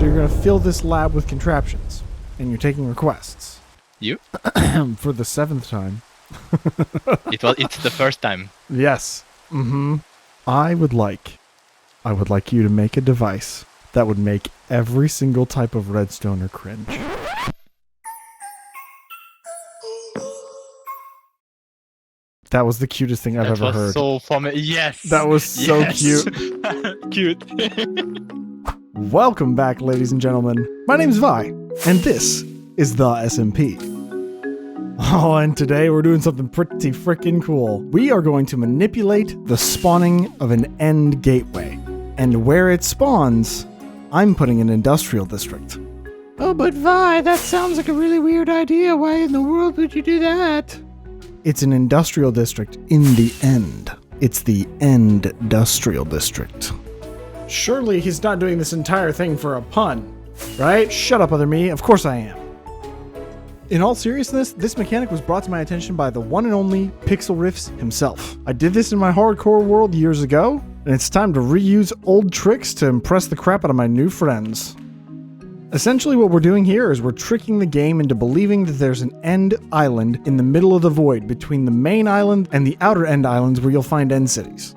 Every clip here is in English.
So you're going to fill this lab with contraptions, and you're taking requests. You? For the 7th time. It's the first time. Yes. Mm-hmm. I would like you to make a device that would make every single type of redstoner cringe. That was the cutest thing I've ever heard. That was so funny. Yes. That was so cute. Cute. Welcome back, ladies and gentlemen. My name's Vi, and this is the SMP. Oh, and today we're doing something pretty freaking cool. We are going to manipulate the spawning of an end gateway. And where it spawns, I'm putting an industrial district. Oh, but Vi, that sounds like a really weird idea. Why in the world would you do that? It's an industrial district in the end. It's the END-DUSTRIAL District. Surely he's not doing this entire thing for a pun, right? Shut up, other me. Of course I am. In all seriousness, this mechanic was brought to my attention by the one and only Pixel Riffs himself. I did this in my hardcore world years ago, and it's time to reuse old tricks to impress the crap out of my new friends. Essentially what we're doing here is we're tricking the game into believing that there's an end island in the middle of the void between the main island and the outer end islands where you'll find end cities.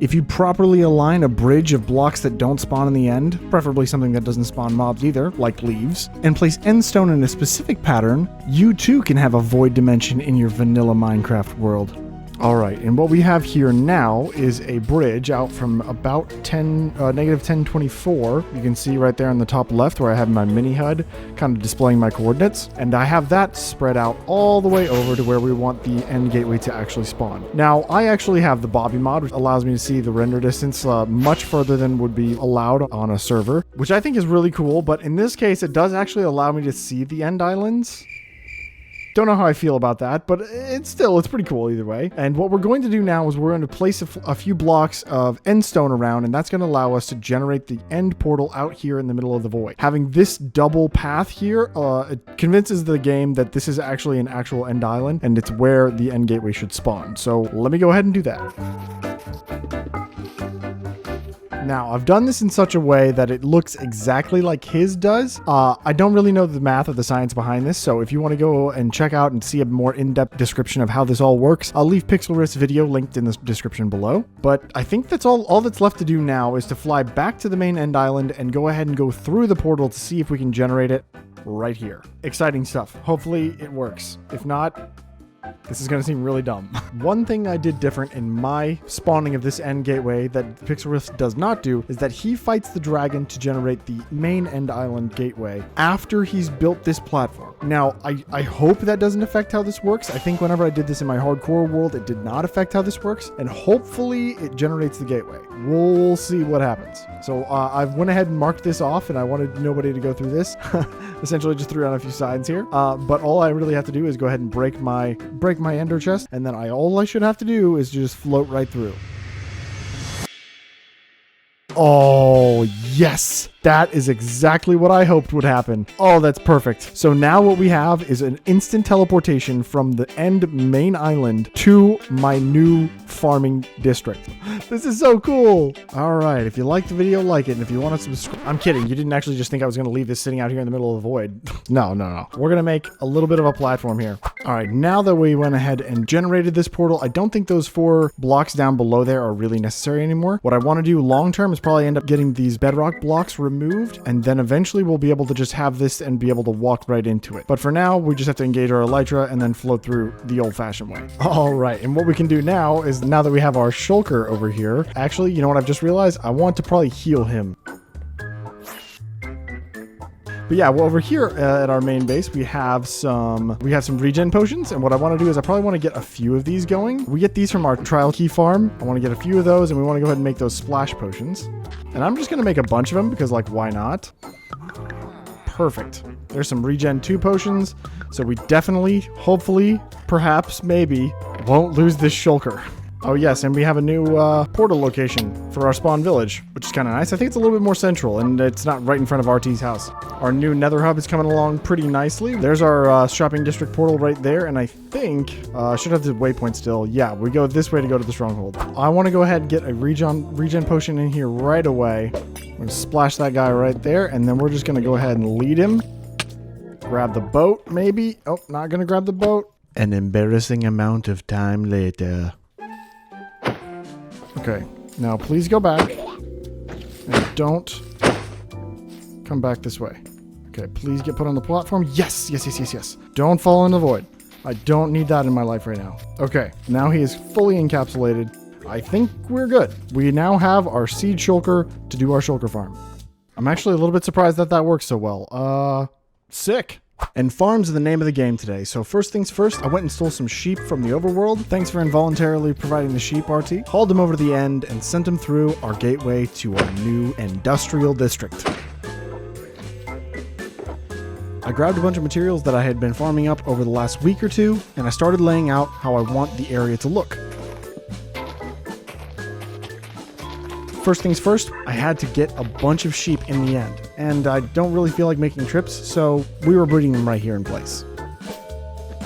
If you properly align a bridge of blocks that don't spawn in the end, preferably something that doesn't spawn mobs either, like leaves, and place endstone in a specific pattern, you too can have a void dimension in your vanilla Minecraft world. Alright, and what we have here now is a bridge out from about negative 1024. You can see right there on the top left where I have my mini HUD kind of displaying my coordinates. And I have that spread out all the way over to where we want the end gateway to actually spawn. Now, I actually have the Bobby mod, which allows me to see the render distance much further than would be allowed on a server, which I think is really cool. But in this case, it does actually allow me to see the end islands. Don't know how I feel about that, but it's pretty cool either way. And what we're going to do now is we're going to place a few blocks of endstone around, and that's going to allow us to generate the end portal out here in the middle of the void. Having this double path here, it convinces the game that this is actually an actual end island, and it's where the end gateway should spawn. So let me go ahead and do that. Now, I've done this in such a way that it looks exactly like his does. I don't really know the math or the science behind this, so if you want to go and check out and see a more in-depth description of how this all works, I'll leave Pixelriff's video linked in the description below. But I think that's all that's left to do now is to fly back to the main end island and go ahead and go through the portal to see if we can generate it right here. Exciting stuff. Hopefully it works. If not, this is going to seem really dumb. One thing I did different in my spawning of this end gateway that Pixelriff does not do is that he fights the dragon to generate the main end island gateway after he's built this platform. Now, I hope that doesn't affect how this works. I think whenever I did this in my hardcore world, it did not affect how this works, and hopefully it generates the gateway. We'll see what happens. So I went ahead and marked this off, and I wanted nobody to go through this. Essentially just threw out a few signs here. But all I really have to do is go ahead and break my ender chest, and then all I should have to do is just float right through. Oh, yes. That is exactly what I hoped would happen. Oh, that's perfect. So now what we have is an instant teleportation from the end main island to my new farming district. This is so cool. All right. If you liked the video, like it. And if you want to subscribe, I'm kidding. You didn't actually just think I was going to leave this sitting out here in the middle of the void. No. We're going to make a little bit of a platform here. All right. Now that we went ahead and generated this portal, I don't think those 4 blocks down below there are really necessary anymore. What I want to do long term is probably end up getting these bedrock blocks removed, and then eventually we'll be able to just have this and be able to walk right into it. But for now, we just have to engage our elytra and then float through the old-fashioned way. All right, and what we can do now is, now that we have our Shulker over here, actually, you know what I've just realized? I want to probably heal him. But yeah, well, over here at our main base, we have some regen potions, and what I want to do is I probably want to get a few of these going. We get these from our trial key farm. I want to get a few of those, and we want to go ahead and make those splash potions. And I'm just going to make a bunch of them because, like, why not? Perfect. There's some regen 2 potions, so we definitely, hopefully, perhaps, maybe, won't lose this Shulker. Oh yes, and we have a new portal location for our spawn village, which is kind of nice. I think it's a little bit more central, and it's not right in front of RT's house. Our new nether hub is coming along pretty nicely. There's our shopping district portal right there, and I think should have the waypoint still. Yeah, we go this way to go to the stronghold. I want to go ahead and get a regen potion in here right away. I'm going to splash that guy right there, and then we're just going to go ahead and lead him. Grab the boat, maybe. Oh, not going to grab the boat. An embarrassing amount of time later. Okay, now please go back and don't come back this way. Okay, please get put on the platform. Yes, yes, yes, yes, yes. Don't fall in the void. I don't need that in my life right now. Okay, now he is fully encapsulated. I think we're good. We now have our seed shulker to do our shulker farm. I'm actually a little bit surprised that that works so well. Sick. And farms are the name of the game today, so first things first, I went and stole some sheep from the overworld. Thanks for involuntarily providing the sheep, RT. Hauled them over to the end and sent them through our gateway to our new industrial district. I grabbed a bunch of materials that I had been farming up over the last week or two, and I started laying out how I want the area to look. First things first, I had to get a bunch of sheep in the end, and I don't really feel like making trips, so we were breeding them right here in place.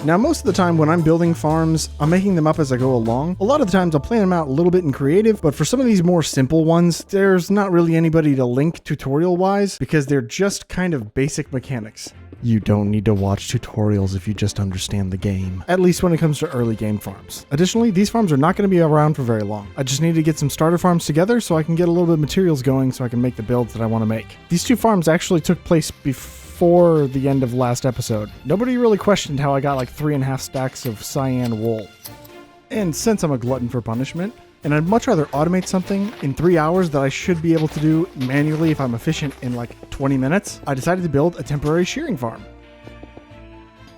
Now, most of the time when I'm building farms, I'm making them up as I go along. A lot of the times I'll plan them out a little bit in creative, but for some of these more simple ones, there's not really anybody to link tutorial-wise because they're just kind of basic mechanics. You don't need to watch tutorials if you just understand the game, at least when it comes to early game farms. Additionally, these farms are not going to be around for very long. I just need to get some starter farms together so I can get a little bit of materials going so I can make the builds that I want to make. These two farms actually took place before the end of last episode. Nobody really questioned how I got like 3.5 stacks of cyan wool. And since I'm a glutton for punishment, and I'd much rather automate something in 3 hours that I should be able to do manually if I'm efficient in like 20 minutes, I decided to build a temporary shearing farm.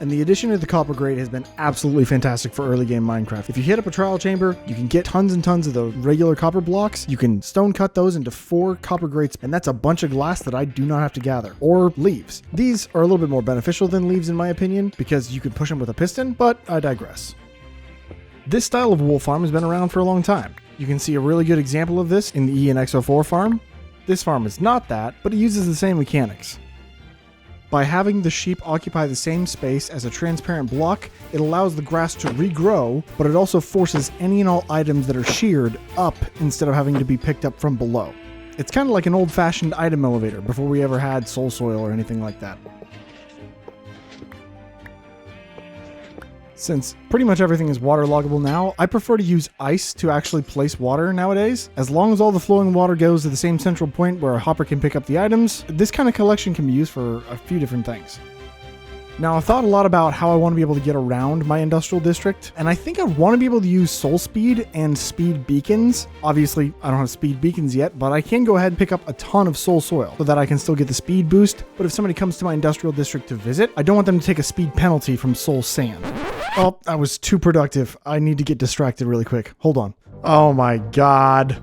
And the addition of the copper grate has been absolutely fantastic for early game Minecraft. If you hit up a trial chamber, you can get tons and tons of the regular copper blocks. You can stone cut those into 4 copper grates, and that's a bunch of glass that I do not have to gather. Or leaves. These are a little bit more beneficial than leaves in my opinion, because you can push them with a piston, but I digress. This style of wool farm has been around for a long time. You can see a really good example of this in the END-DUSTRIAL farm. This farm is not that, but it uses the same mechanics. By having the sheep occupy the same space as a transparent block, it allows the grass to regrow, but it also forces any and all items that are sheared up instead of having to be picked up from below. It's kind of like an old-fashioned item elevator before we ever had soul soil or anything like that. Since pretty much everything is waterloggable now, I prefer to use ice to actually place water nowadays. As long as all the flowing water goes to the same central point where a hopper can pick up the items, this kind of collection can be used for a few different things. Now, I've thought a lot about how I want to be able to get around my industrial district, and I think I want to be able to use soul speed and speed beacons. Obviously, I don't have speed beacons yet, but I can go ahead and pick up a ton of soul soil so that I can still get the speed boost. But if somebody comes to my industrial district to visit, I don't want them to take a speed penalty from soul sand. Oh, I was too productive. I need to get distracted really quick. Hold on. Oh my God.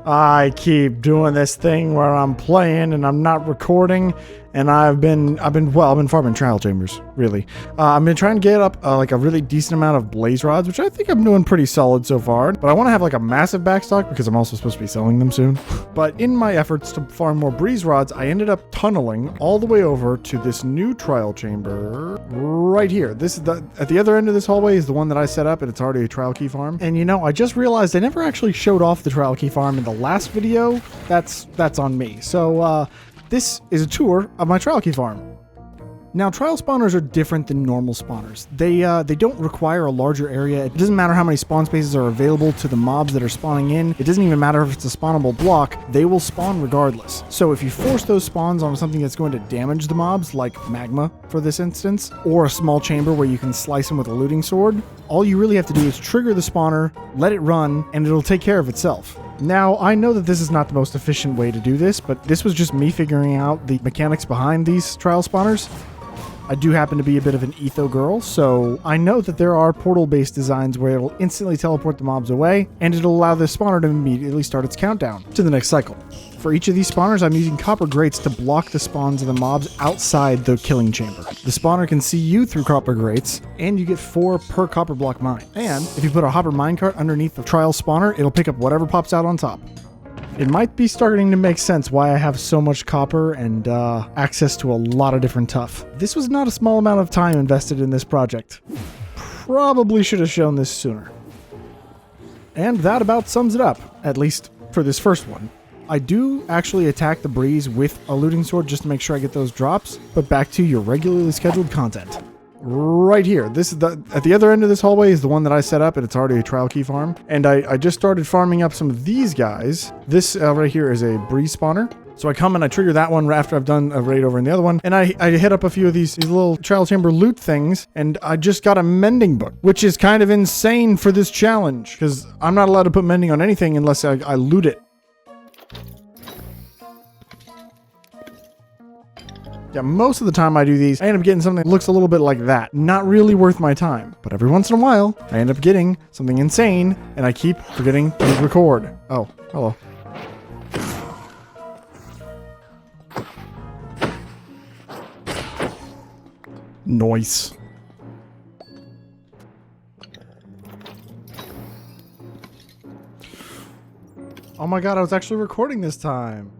I keep doing this thing where I'm playing and I'm not recording, and I've been farming trial chambers, really. I've been trying to get up like a really decent amount of blaze rods, which I think I'm doing pretty solid so far, but I want to have like a massive backstock because I'm also supposed to be selling them soon. But in my efforts to farm more breeze rods, I ended up tunneling all the way over to this new trial chamber right here. This is at the other end of this hallway is the one that I set up, and it's already a trial key farm. And you know, I just realized I never actually showed off the trial key farm in the last video. That's on me. So this is a tour of my trial key farm. Now, trial spawners are different than normal spawners. They don't require a larger area. It doesn't matter how many spawn spaces are available to the mobs that are spawning in. It doesn't even matter if it's a spawnable block. They will spawn regardless. So if you force those spawns on something that's going to damage the mobs, like magma for this instance, or a small chamber where you can slice them with a looting sword, all you really have to do is trigger the spawner, let it run, and it'll take care of itself. Now, I know that this is not the most efficient way to do this, but this was just me figuring out the mechanics behind these trial spawners. I do happen to be a bit of an etho girl, so I know that there are portal-based designs where it'll instantly teleport the mobs away, and it'll allow the spawner to immediately start its countdown to the next cycle. For each of these spawners, I'm using copper grates to block the spawns of the mobs outside the killing chamber. The spawner can see you through copper grates, and you get 4 per copper block mine. And if you put a hopper minecart underneath the trial spawner, it'll pick up whatever pops out on top. It might be starting to make sense why I have so much copper and access to a lot of different tuff. This was not a small amount of time invested in this project. Probably should have shown this sooner. And that about sums it up, at least for this first one. I do actually attack the breeze with a looting sword just to make sure I get those drops, but back to your regularly scheduled content. Right here, this is at the other end of this hallway is the one that I set up, and it's already a trial key farm. And I just started farming up some of these guys. This right here is a breeze spawner. So I come and I trigger that one after I've done a raid over in the other one, and I hit up a few of these little trial chamber loot things, and I just got a mending book, which is kind of insane for this challenge, because I'm not allowed to put mending on anything unless I loot it. Yeah, most of the time I do these, I end up getting something that looks a little bit like that. Not really worth my time. But every once in a while, I end up getting something insane, and I keep forgetting to record. Oh, hello. Noise. Oh my god, I was actually recording this time.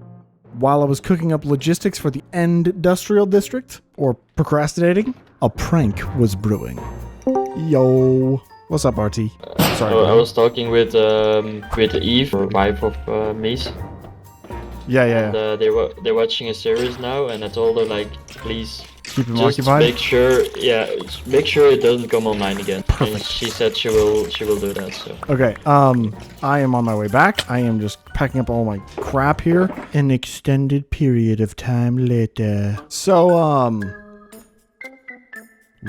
While I was cooking up logistics for the END-DUSTRIAL District, or procrastinating, a prank was brewing. Yo. What's up, RT? Sorry. I was talking with Eve, or wife of Mies. Yeah. And they're watching a series now, and I told her, like, please Keep him just occupied. make sure it doesn't come online again. Perfect. And she said she will do that. So. Okay. I am on my way back. I am just packing up all my crap here. An extended period of time later. So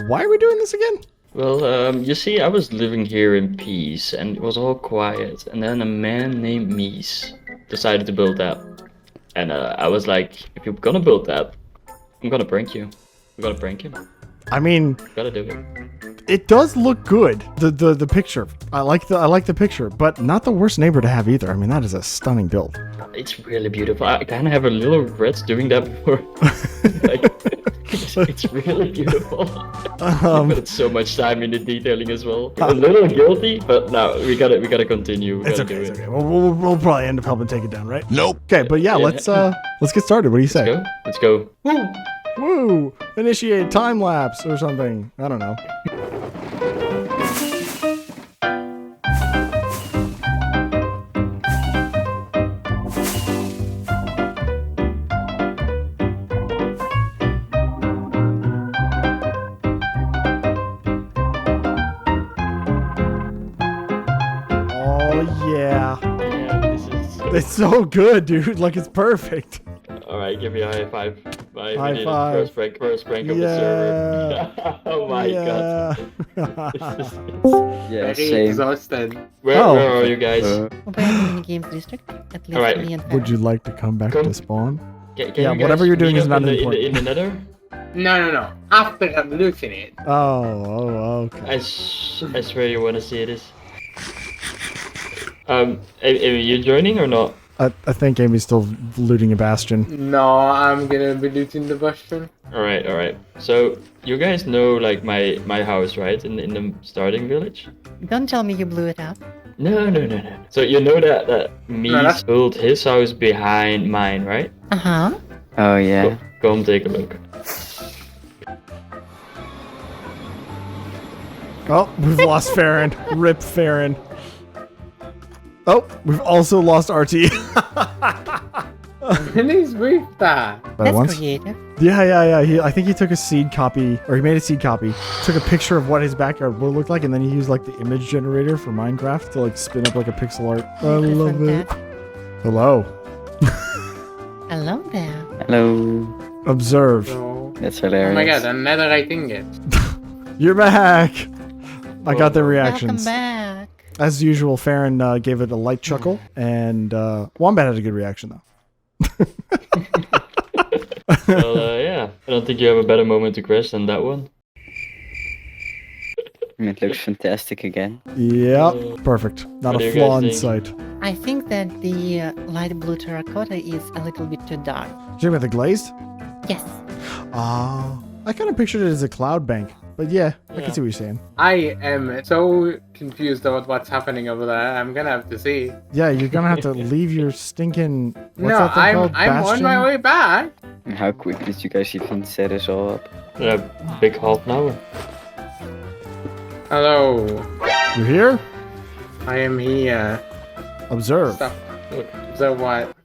why are we doing this again? Well, you see, I was living here in peace, and it was all quiet. And then a man named Mies decided to build that. And I was like, if you're gonna build that, I'm gonna prank you. I'm gonna prank him. I mean, Gotta do it. it does look good. The picture. I like the picture, but not the worst neighbor to have either. I mean, that is a stunning build. It's really beautiful. I kind of have a little regrets doing that before. Like, it's really beautiful. I put so much time into detailing as well. A little guilty, but no, we gotta continue. We gotta do it. Okay. We'll probably end up helping take it down, right? Nope. Okay, but yeah, let's get started. What do you say? Let's go. Woo! Woo! Initiate time lapse or something. I don't know. It's so good, dude. Like, it's perfect. Alright, give me a high five. High five. First prank of the server. Oh my god. Yeah, Very same. exhausted. Where are you guys? Open the games district. At least Alright. me and Would you like to come back to spawn? Can Yeah, you guys whatever you're doing meet is up not in important. in the nether? No. After I'm looting it. Oh, okay. I swear you wanna see this. Are you joining or not? I think Amy's still looting a bastion. No, I'm gonna be looting the bastion. Alright. So, you guys know, like, my house, right? In the starting village? Don't tell me you blew it up. No. So, you know that Mies built his house behind mine, right? Uh-huh. Oh yeah. Go and take a look. Oh, we've lost Farron. Rip Farron. Oh, we've also lost RT. He's with that. That's creative. Yeah. I think he took a seed copy, or he made a seed copy, took a picture of what his backyard would look like, and then he used like the image generator for Minecraft to like spin up like a pixel art. I love it. Hello. Hello there. Hello. Observe. So, That's hilarious. oh my god, I'm never writing it. You're back. I got the reactions. Welcome back. As usual, Farron gave it a light chuckle, and Wombat had a good reaction though. Well, yeah. I don't think you have a better moment to crash than that one. It looks fantastic again. Yep, perfect. Not What do a you flaw in guys think? sight. I think that the light blue terracotta is a little bit too dark. You talking about the glazed? Yes. I kind of pictured it as a cloud bank. But yeah, I can see what you're saying. I am so confused about what's happening over there. I'm gonna have to see. Yeah, you're gonna have to leave your stinking. What's No, that thing I'm called? on my Bastion? way back. And how quick did you guys even set us all up? Yeah, big half an hour. Hello, You're here? I am here. Observe. Stop. So what?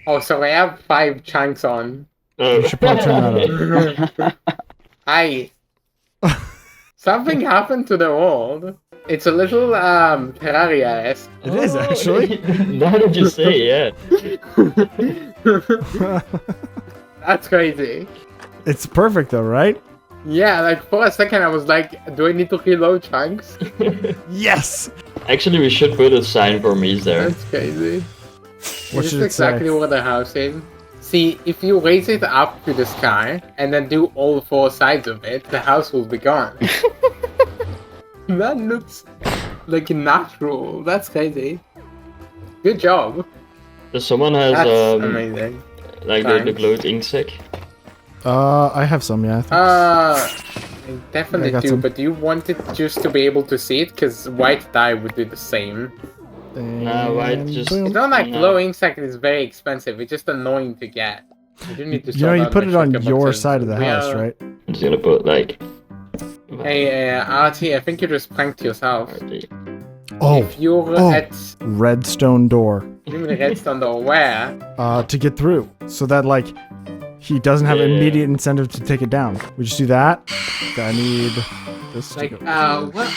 Oh, so I have 5 chunks on. You should probably turn that up. Hi. Something happened to the world. It's a little Terraria-esque. It is actually. Now that you say, yeah. That's crazy. It's perfect though, right? Yeah, like for a second I was like, do I need to reload chunks? Yes. Actually, we should put a sign for me there. That's crazy. What This should is it say? exactly what the house is. See, if you raise it up to the sky and then do all 4 sides of it, the house will be gone. That looks like natural. That's crazy. Good job. Does someone has That's amazing. like the glowed ink sac? I have some, yeah. I definitely I got do, some. but do you want it just to be able to see it? Because white dye would do the same. No, white just- boom. It's not like No. glowing sack is very expensive. It's just annoying to get. You do need to You know, sort you out put the it on Shulker your boxes. side of the We house, are- right? I'm just gonna put like. Hey, RT, I think you just pranked yourself. Oh, If you're Oh. at redstone door. you mean redstone door, where? To get through, so that like he doesn't have Yeah. immediate incentive to take it down. We just do that. I need this. to Like, go. what?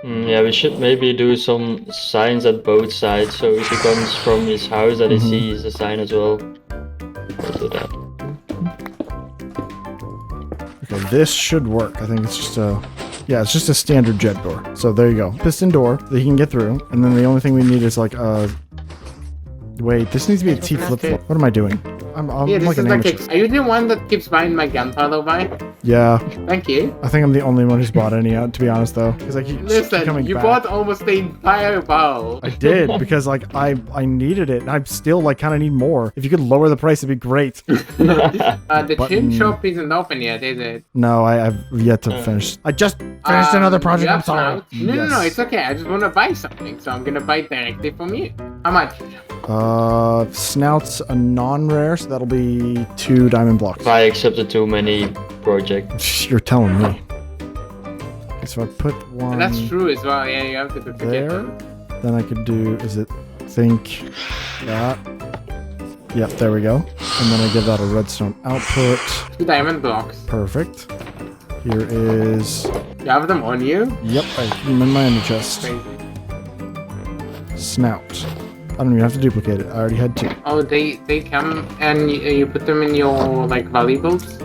Yeah, we should maybe do some signs at both sides, so if he comes from his house that he sees a sign as well. We'll do that. Okay, this should work. I think it's just a. Yeah, it's just a standard jet door. So there you go. Piston door that he can get through. And then the only thing we need is like a... Wait, this needs to be a T flip-flop. What am I doing? I'm Yeah, like this an is amateur. like. Are you the one that keeps buying my gunpowder by? Yeah, Thank you. I think I'm the only one who's bought any, to be honest, though. Because I keep Listen, coming you back. bought almost the entire bowl. I did, because like I needed it. And I still like kind of need more. If you could lower the price, it'd be great. The Button. trim shop isn't open yet, is it? No, I've yet to finish. I just finished another project. you I'm have sorry. snouts? No, it's okay. I just want to buy something, so I'm gonna buy it directly from you. How much? Snout's a non-rare, so that'll be 2 diamond blocks. If I accepted too many projects. You're telling me. Okay, so I put one That's true as well. Yeah, you have to forget there. that. Then I could do, is it, think that. Yep, there we go. And then I give that a redstone output. 2 diamond blocks. Perfect. Here is, You have them on you? yep, I keep them in my ender chest. Crazy. Snout. I don't even have to duplicate it. I already had 2. Oh, they come and you put them in your like valuables.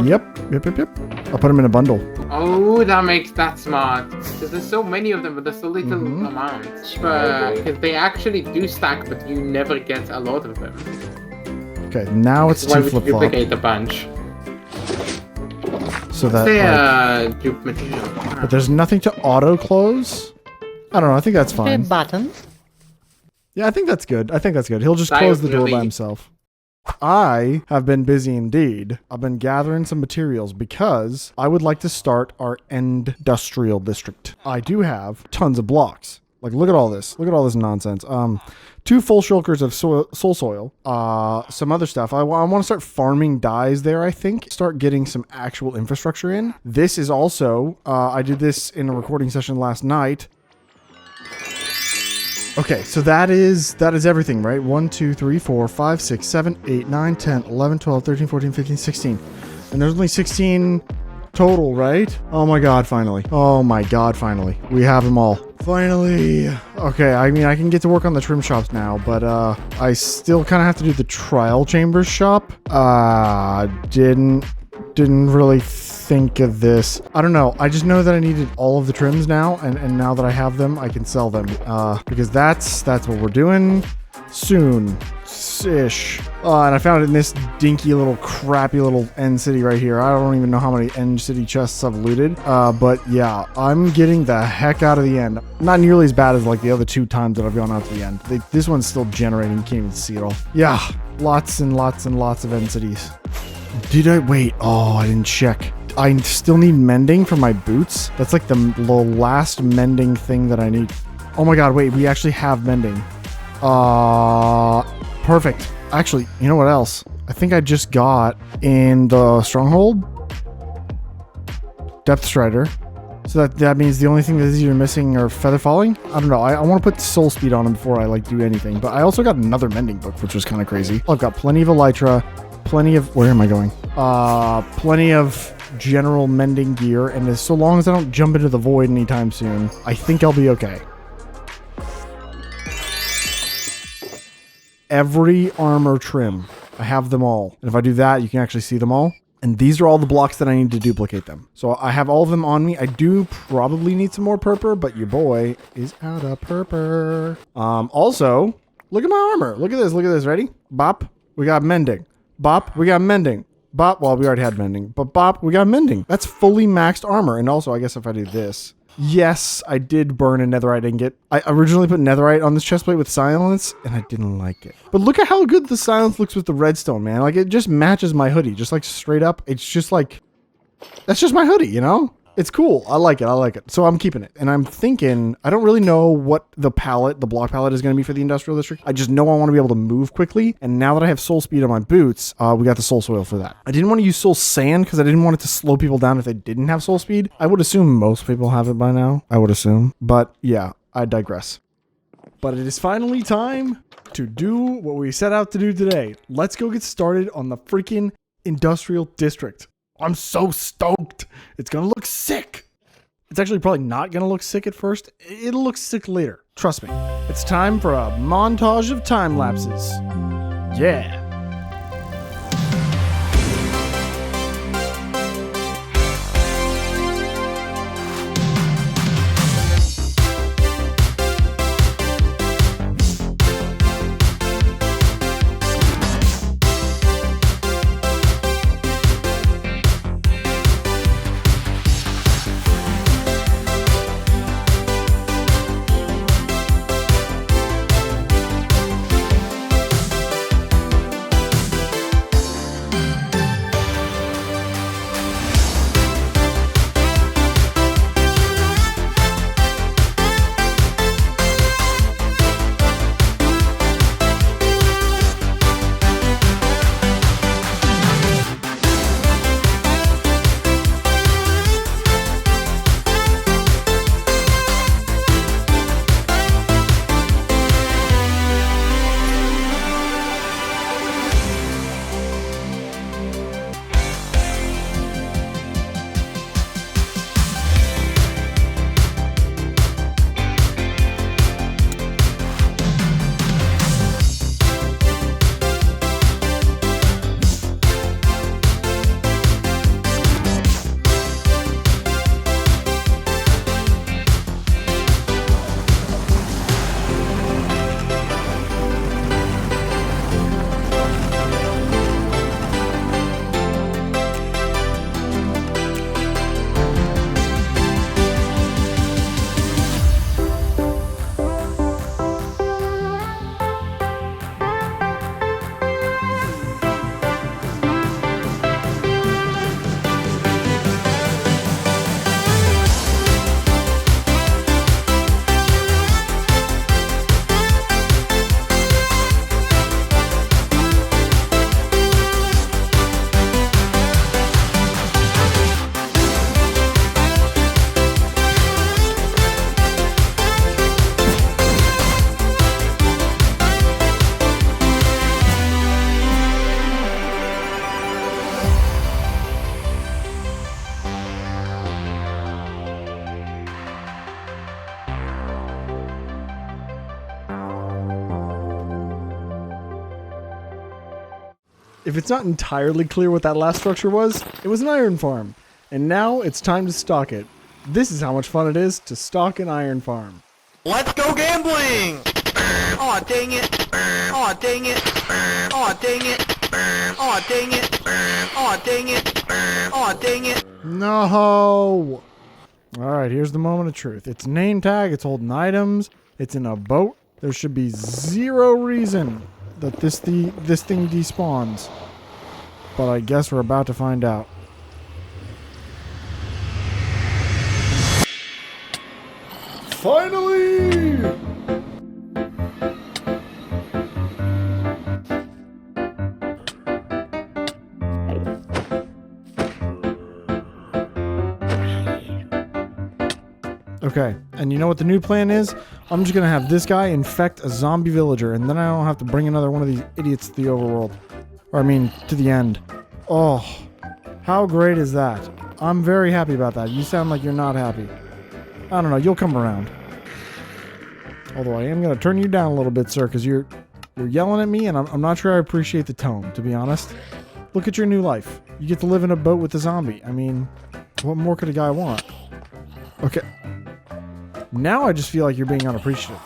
Yep. I'll put them in a bundle. Oh, that makes that smart. Because there's so many of them, but there's so little amounts. Because they actually do stack, but you never get a lot of them. Okay, now it's Why 2 would you flip-flop. duplicate a bunch? So that, Say like, dupe material. but there's nothing to auto-close? I don't know, I think that's The fine. button. Yeah, I think that's good. He'll just I close the door by really- himself. I have been busy indeed. I've been gathering some materials because I would like to start our END-DUSTRIAL District. I do have tons of blocks. Like, look at all this. Look at all this nonsense. 2 full shulkers of soul soil. Some other stuff. I want to start farming dyes there, I think. Start getting some actual infrastructure in. This is also, I did this in a recording session last night. Okay, so that is everything, right? 1, 2, 3, 4, 5, 6, 7, 8, 9, 10, 11, 12, 13, 14, 15, 16. And there's only 16 total, right? Oh my god, finally. Oh my god, finally. We have them all. Finally. Okay, I mean, I can get to work on the trim shops now, but I still kind of have to do the trial chambers shop. Didn't really think of this. I don't know. I just know that I needed all of the trims now, and now that I have them, I can sell them. Because that's what we're doing. Soon-ish. And I found it in this dinky little crappy little end city right here. I don't even know how many end city chests I've looted. But yeah, I'm getting the heck out of the end. Not nearly as bad as like the other 2 times that I've gone out to the end. This one's still generating. You can't even see it all. Yeah, lots and lots and lots of end cities. Did I wait? Oh, I didn't check. I still need mending for my boots. That's like the last mending thing that I need. Oh my god, wait, we actually have mending. Perfect. Actually, you know what else? I think I just got in the stronghold Depth Strider. So that means the only thing that is either missing are feather falling. I don't know. I want to put soul speed on him before I like do anything. But I also got another mending book, which was kind of crazy. I've got plenty of elytra, plenty of where am I going? Plenty of general mending gear, and as so long as I don't jump into the void anytime soon, I think I'll be okay. Every armor trim, I have them all, and if I do that, you can actually see them all. And these are all the blocks that I need to duplicate them. So I have all of them on me. I do probably need some more purpur, but your boy is out of purpur. Also, look at my armor. Look at this. Look at this. Ready? Bop. We got mending. Bop. We got mending. Bop. Well, we already had mending. But bop. We got mending. That's fully maxed armor. And also, I guess if I do this. Yes, I did burn a netherite ingot. I originally put netherite on this chestplate with silence, and I didn't like it. But look at how good the silence looks with the redstone, man. Like, it just matches my hoodie. Just, like, straight up. It's just, like... That's just my hoodie, you know? It's cool. I like it. I like it. So I'm keeping it. And I'm thinking... I don't really know what the block palette is going to be for the Industrial District. I just know I want to be able to move quickly. And now that I have soul speed on my boots, we got the soul soil for that. I didn't want to use soul sand because I didn't want it to slow people down if they didn't have soul speed. I would assume most people have it by now. I would assume. But yeah, I digress. But it is finally time to do what we set out to do today. Let's go get started on the freaking Industrial District. I'm so stoked. It's going to look sick. It's actually probably not going to look sick at first. It'll look sick later. Trust me. It's time for a montage of time lapses. Yeah. If it's not entirely clear what that last structure was, it was an iron farm. And now it's time to stock it. This is how much fun it is to stock an iron farm. Let's go gambling! Aw, dang it. Aw, dang it. Aw, dang it. Aw, dang it. Aw, dang it. Aw, dang it. No! Alright, here's the moment of truth. It's name tag, it's holding items, it's in a boat. There should be zero reason that this thing despawns. But I guess we're about to find out. Finally! Okay, and you know what the new plan is? I'm just gonna have this guy infect a zombie villager, and then I don't have to bring another one of these idiots to the overworld. Or I mean, to the end. Oh, how great is that? I'm very happy about that. You sound like you're not happy. I don't know, you'll come around. Although I am gonna turn you down a little bit, sir, because you're yelling at me, and I'm not sure I appreciate the tone, to be honest. Look at your new life. You get to live in a boat with a zombie. I mean, what more could a guy want? Okay. Now I just feel like you're being unappreciative.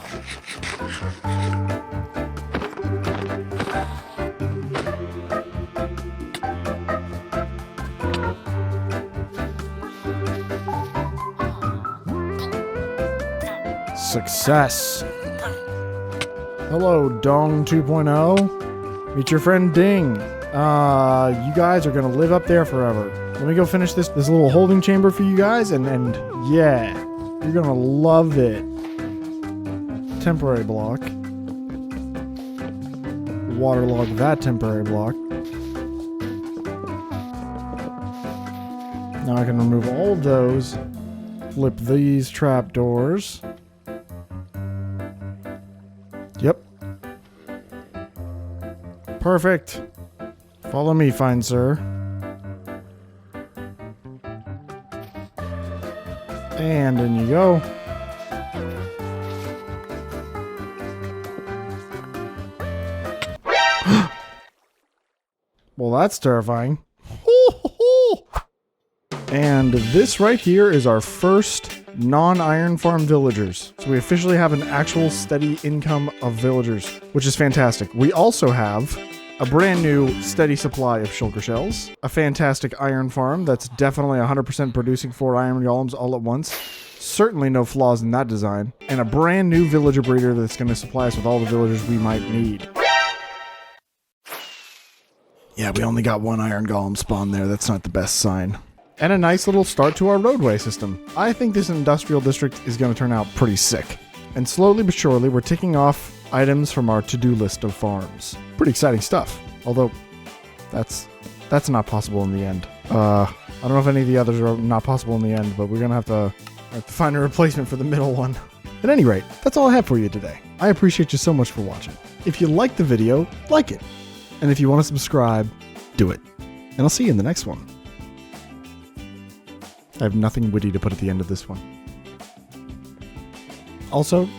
Success. Hello, Dong 2.0. Meet your friend Ding. You guys are gonna live up there forever. Let me go finish this little holding chamber for you guys, and yeah, you're gonna love it. Temporary block. Waterlog that temporary block. Now I can remove all of those. Flip these trapdoors. Yep. Perfect. Follow me, fine sir. And in you go. Well, that's terrifying. And this right here is our first non-iron farm villagers. So we officially have an actual steady income of villagers, which is fantastic. We also have a brand new steady supply of shulker shells, a fantastic iron farm that's definitely 100% producing 4 iron golems all at once. Certainly no flaws in that design. And a brand new villager breeder that's going to supply us with all the villagers we might need. Yeah, we only got 1 iron golem spawn there. That's not the best sign. And a nice little start to our roadway system. I think this industrial district is going to turn out pretty sick. And slowly but surely, we're ticking off items from our to-do list of farms. Pretty exciting stuff. Although, that's not possible in the end. I don't know if any of the others are not possible in the end, but we're going to have to find a replacement for the middle one. At any rate, that's all I have for you today. I appreciate you so much for watching. If you liked the video, like it. And if you want to subscribe, do it. And I'll see you in the next one. I have nothing witty to put at the end of this one. Also,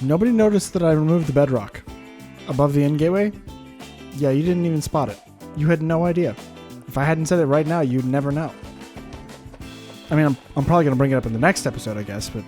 nobody noticed that I removed the bedrock above the end gateway. Yeah, you didn't even spot it. You had no idea. If I hadn't said it right now, you'd never know. I mean, I'm probably going to bring it up in the next episode, I guess, but